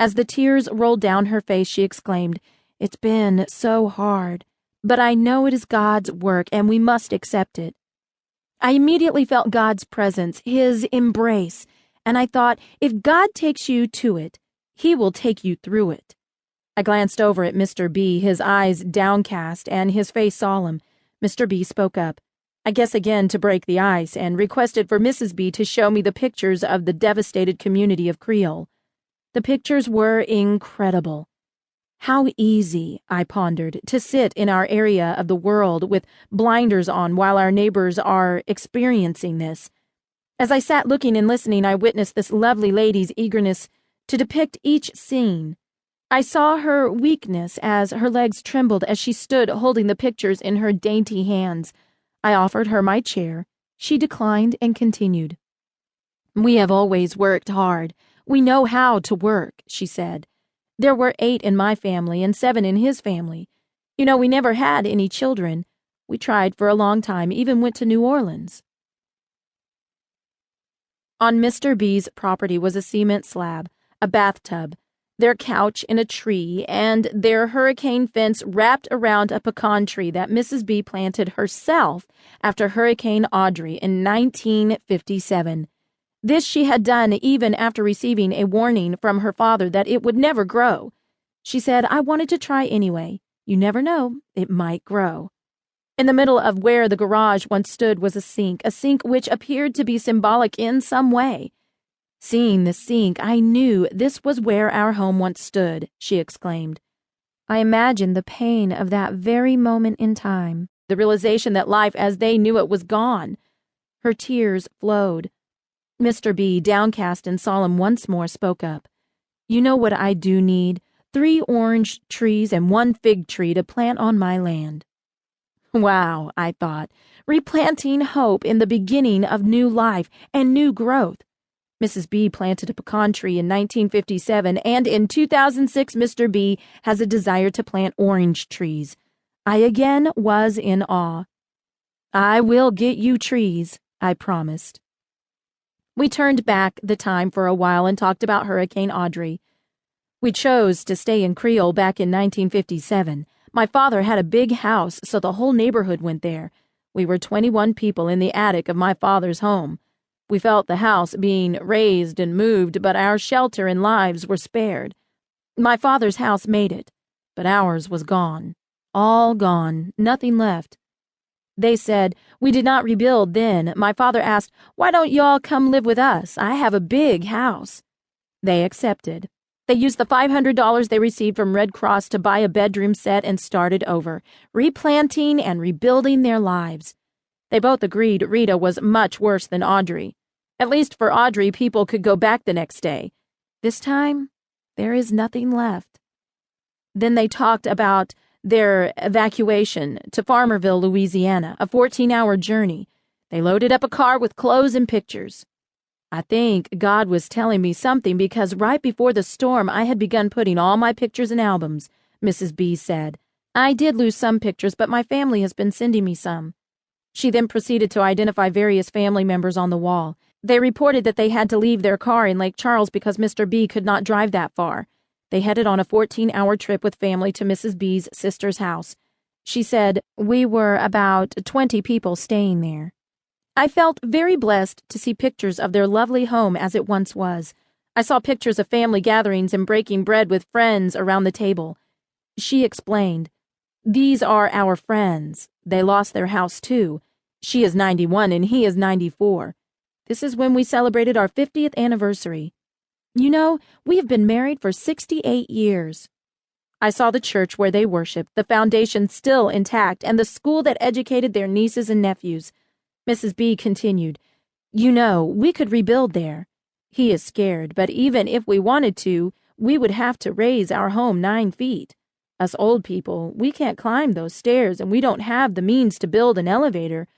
As the tears rolled down her face, she exclaimed, "It's been so hard, but I know it is God's work and we must accept it." I immediately felt God's presence, His embrace, and I thought, if God takes you to it, He will take you through it. I glanced over at Mr. B, his eyes downcast and his face solemn. Mr. B spoke up, I guess again to break the ice, and requested for Mrs. B to show me the pictures of the devastated community of Creole. The pictures were incredible. How easy, I pondered, to sit in our area of the world with blinders on while our neighbors are experiencing this. As I sat looking and listening, I witnessed this lovely lady's eagerness to depict each scene. I saw her weakness as her legs trembled as she stood holding the pictures in her dainty hands. I offered her my chair. She declined and continued. "We have always worked hard. We know how to work," she said. "There were 8 in my family and 7 in his family. You know, we never had any children. We tried for a long time, even went to New Orleans." On Mr. B's property was a cement slab, a bathtub, their couch in a tree, and their hurricane fence wrapped around a pecan tree that Mrs. B planted herself after Hurricane Audrey in 1957. This she had done even after receiving a warning from her father that it would never grow. She said, "I wanted to try anyway. You never know, it might grow." In the middle of where the garage once stood was a sink which appeared to be symbolic in some way. "Seeing the sink, I knew this was where our home once stood," she exclaimed. I imagined the pain of that very moment in time, the realization that life as they knew it was gone. Her tears flowed. Mr. B, downcast and solemn once more, spoke up. "You know what I do need? 3 orange trees and 1 fig tree to plant on my land." Wow, I thought, replanting hope in the beginning of new life and new growth. Mrs. B planted a pecan tree in 1957, and in 2006 Mr. B has a desire to plant orange trees. I again was in awe. "I will get you trees," I promised. We turned back the time for a while and talked about Hurricane Audrey. We chose to stay in Creole back in 1957. My father had a big house, so the whole neighborhood went there. We were 21 people in the attic of my father's home. We felt the house being razed and moved, but our shelter and lives were spared. My father's house made it, but ours was gone. All gone, nothing left. They said, "We did not rebuild then." My father asked, "Why don't y'all come live with us? I have a big house." They accepted. They used the $500 they received from Red Cross to buy a bedroom set and started over, replanting and rebuilding their lives. They both agreed Rita was much worse than Audrey. At least for Audrey, people could go back the next day. This time, there is nothing left. Then they talked about their evacuation to Farmerville, Louisiana, a 14-hour journey. They loaded up a car with clothes and pictures. I think God was telling me something because right before the storm, I had begun putting all my pictures in albums, Mrs. B said. "I did lose some pictures, but my family has been sending me some." She then proceeded to identify various family members on the wall. They reported that they had to leave their car in Lake Charles because Mr. B could not drive that far. They headed on a 14-hour trip with family to Mrs. B's sister's house. She said, "We were about 20 people staying there." I felt very blessed to see pictures of their lovely home as it once was. I saw pictures of family gatherings and breaking bread with friends around the table. She explained, "These are our friends. They lost their house too. She is 91 and he is 94. This is when we celebrated our 50th anniversary. You know, we have been married for 68 years. I saw the church where they worshiped, the foundation still intact, and the school that educated their nieces and nephews. Mrs. B continued, "You know, we could rebuild there. He is scared, but even if we wanted to, we would have to raise our home 9 feet. Us old people, we can't climb those stairs, and we don't have the means to build an elevator.